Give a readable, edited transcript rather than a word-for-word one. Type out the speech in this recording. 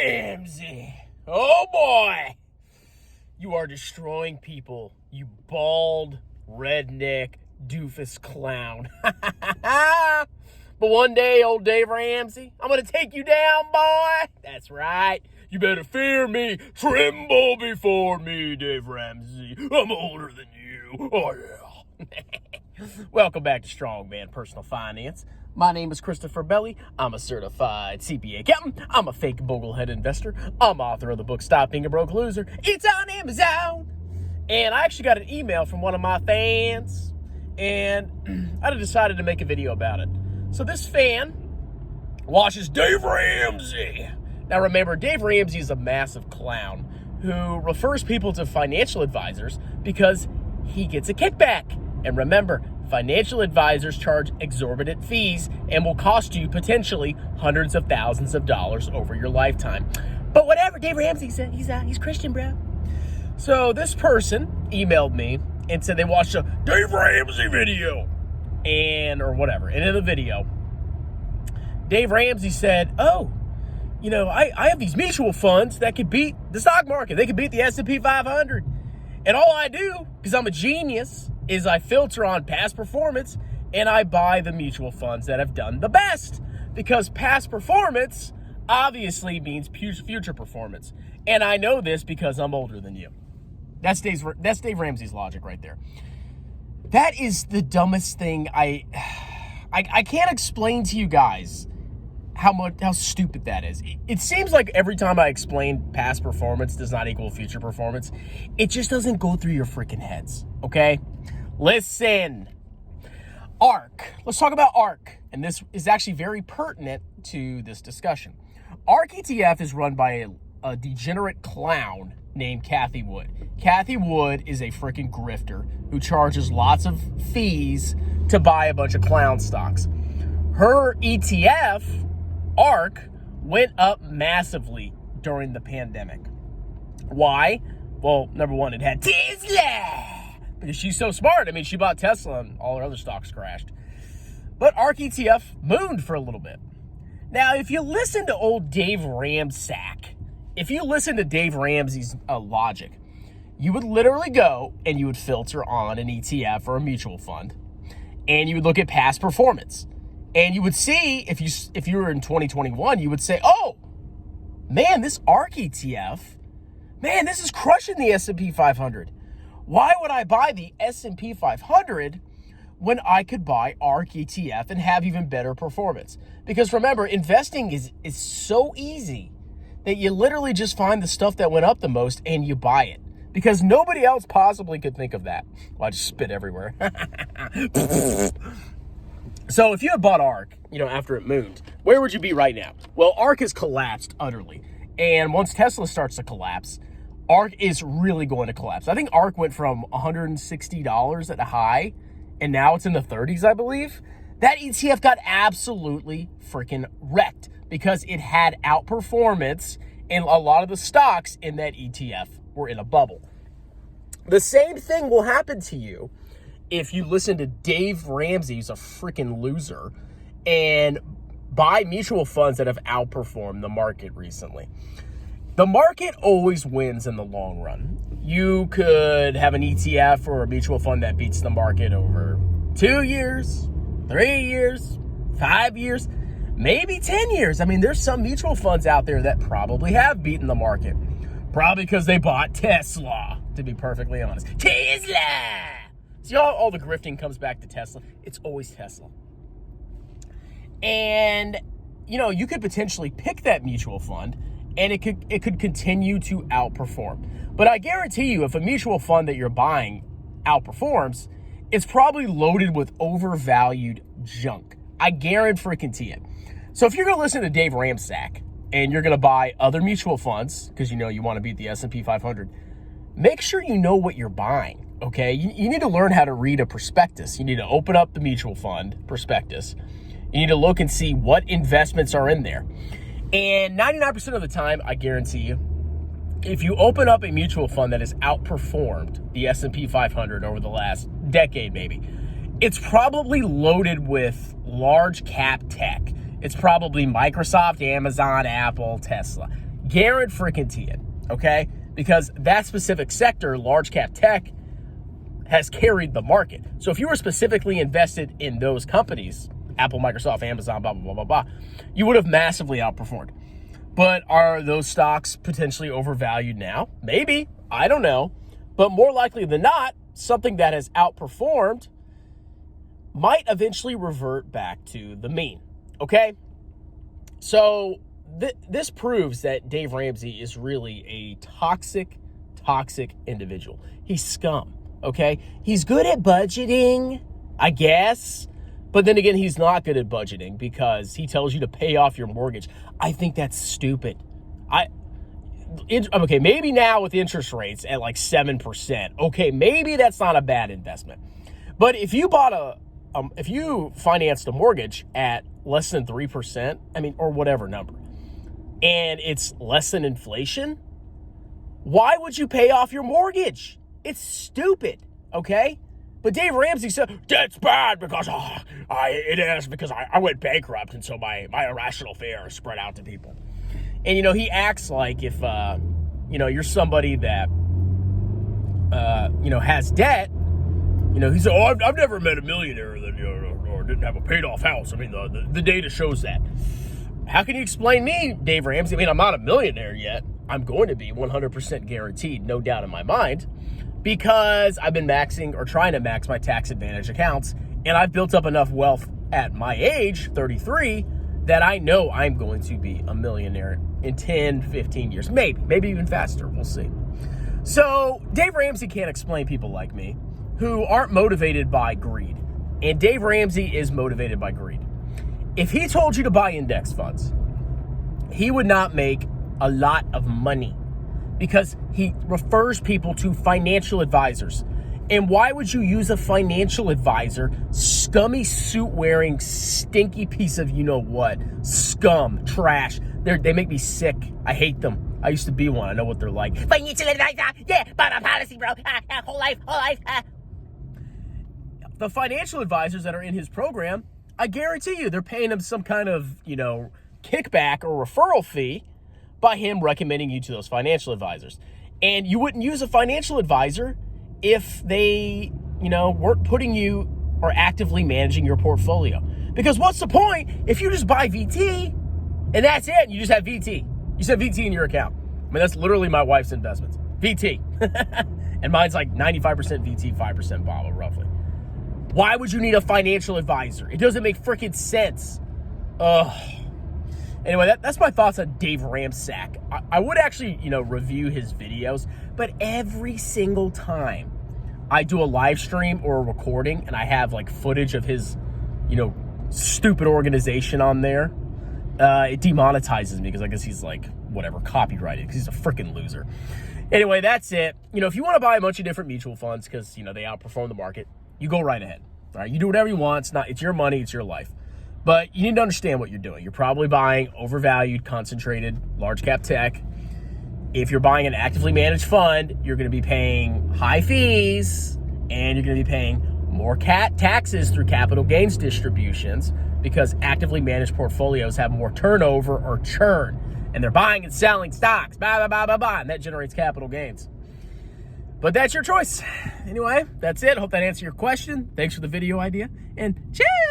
Ramsey. Oh boy. You are destroying people, you bald, redneck, doofus clown. But one day, old Dave Ramsey, I'm going to take you down, boy. That's right. You better fear me. Tremble before me, Dave Ramsey. I'm older than you. Oh, yeah. Welcome back to Strongman Personal Finance. My name is Christopher Belly. I'm a certified CPA accountant. I'm a fake boglehead investor. I'm author of the book Stop Being a Broke Loser. It's on Amazon. And I actually got an email from one of my fans, and I decided to make a video about it. So this fan watches Dave Ramsey. Now remember, Dave Ramsey is a massive clown who refers people to financial advisors because he gets a kickback. And remember, financial advisors charge exorbitant fees and will cost you potentially hundreds of thousands of dollars over your lifetime. But whatever, Dave Ramsey said, he's Christian, bro. So this person emailed me and said they watched a Dave Ramsey video or whatever. And in the video, Dave Ramsey said, oh, you know, I have these mutual funds that could beat the stock market. They could beat the S&P 500. And all I do, because I'm a genius, is I filter on past performance and I buy the mutual funds that have done the best. Because past performance obviously means future performance. And I know this because I'm older than you. That's Dave Ramsey's logic right there. That is the dumbest thing. I can't explain to you guys how stupid that is. It seems like every time I explain past performance does not equal future performance, it just doesn't go through your freaking heads, okay? Listen. Ark. Let's talk about Ark. And this is actually very pertinent to this discussion. Ark ETF is run by a degenerate clown named Cathie Wood. Cathie Wood is a freaking grifter who charges lots of fees to buy a bunch of clown stocks. Her ETF, Ark, went up massively during the pandemic. Why? Well, number one, it had Tesla. Because she's so smart. I mean, she bought Tesla and all her other stocks crashed. But Ark ETF mooned for a little bit. Now, if you listen to old Dave Ramsey, if you listen to Dave Ramsey's logic, you would literally go and you would filter on an ETF or a mutual fund, and you would look at past performance. And you would see, if you were in 2021, you would say, oh, man, this Ark ETF, man, this is crushing the S&P 500. Why would I buy the S&P 500 when I could buy Ark ETF and have even better performance? Because remember, investing is so easy that you literally just find the stuff that went up the most and you buy it. Because nobody else possibly could think of that. Well, I just spit everywhere. So if you had bought Ark, after it mooned, where would you be right now? Well, Ark has collapsed utterly. And once Tesla starts to collapse, Ark is really going to collapse. I think Ark went from $160 at the high, and now it's in the 30s, I believe. That ETF got absolutely freaking wrecked because it had outperformance, and a lot of the stocks in that ETF were in a bubble. The same thing will happen to you if you listen to Dave Ramsey, who's a freaking loser, and buy mutual funds that have outperformed the market recently. The market always wins in the long run. You could have an ETF or a mutual fund that beats the market over 2 years, 3 years, 5 years, maybe 10 years. I mean, there's some mutual funds out there that probably have beaten the market. Probably because they bought Tesla, to be perfectly honest. Tesla! See, all the grifting comes back to Tesla. It's always Tesla. And, you could potentially pick that mutual fund and it could continue to outperform. But I guarantee you, if a mutual fund that you're buying outperforms, it's probably loaded with overvalued junk. I guarantee it. So if you're going to listen to Dave Ramsey and you're going to buy other mutual funds, because you want to beat the S&P 500, make sure you know what you're buying. Okay, you need to learn how to read a prospectus. You need to open up the mutual fund prospectus. You need to look and see what investments are in there. And 99% of the time, I guarantee you, if you open up a mutual fund that has outperformed the S&P 500 over the last decade maybe, it's probably loaded with large cap tech. It's probably Microsoft, Amazon, Apple, Tesla. Guarantee it, okay? Because that specific sector, large cap tech, has carried the market. So if you were specifically invested in those companies, Apple, Microsoft, Amazon, blah, blah, blah, blah, blah, you would have massively outperformed. But are those stocks potentially overvalued now? Maybe. I don't know. But more likely than not, something that has outperformed might eventually revert back to the mean, okay? So this proves that Dave Ramsey is really a toxic individual. He's scum, okay? He's good at budgeting, I guess, but then again, he's not good at budgeting because he tells you to pay off your mortgage. I think that's stupid. Okay, maybe now with interest rates at like 7%, okay, maybe that's not a bad investment. But if you bought if you financed a mortgage at less than 3%, I mean, or whatever number, and it's less than inflation, why would you pay off your mortgage? It's stupid, okay? But Dave Ramsey said, that's bad because it is because I went bankrupt, and so my irrational fear is spread out to people. And, he acts like if, you're somebody that, has debt, he said, oh, I've never met a millionaire that, or didn't have a paid-off house. I mean, the data shows that. How can you explain me, Dave Ramsey? I mean, I'm not a millionaire yet. I'm going to be 100% guaranteed, no doubt in my mind, because I've been trying to max my tax advantage accounts, and I've built up enough wealth at my age, 33, that I know I'm going to be a millionaire in 10, 15 years, maybe even faster. We'll see. So Dave Ramsey can't explain people like me who aren't motivated by greed. And Dave Ramsey is motivated by greed. If he told you to buy index funds, he would not make a lot of money because he refers people to financial advisors. And why would you use a financial advisor, scummy suit-wearing, stinky piece of you-know-what, scum, trash? They make me sick. I hate them. I used to be one. I know what they're like. Financial advisor, yeah, buy my policy, bro. Whole life. The financial advisors that are in his program, I guarantee you, they're paying him some kind of, kickback or referral fee by him recommending you to those financial advisors. And you wouldn't use a financial advisor if they, weren't putting you or actively managing your portfolio. Because what's the point if you just buy VT and that's it? You just have VT. You just have VT in your account. I mean, that's literally my wife's investments. VT. And mine's like 95% VT, 5% BABA, roughly. Why would you need a financial advisor? It doesn't make freaking sense. Anyway, that's my thoughts on Dave Ramsey. I would actually, review his videos, but every single time I do a live stream or a recording and I have like footage of his, stupid organization on there, it demonetizes me because I guess he's like, whatever, copyrighted because he's a freaking loser. Anyway, that's it. If you want to buy a bunch of different mutual funds because, they outperform the market, you go right ahead. All right, you do whatever you want. It's your money, it's your life. But you need to understand what you're doing. You're probably buying overvalued, concentrated, large cap tech. If you're buying an actively managed fund, you're going to be paying high fees and you're going to be paying more taxes through capital gains distributions because actively managed portfolios have more turnover or churn. And they're buying and selling stocks, and that generates capital gains. But that's your choice. Anyway, that's it. Hope that answered your question. Thanks for the video idea. And cheers!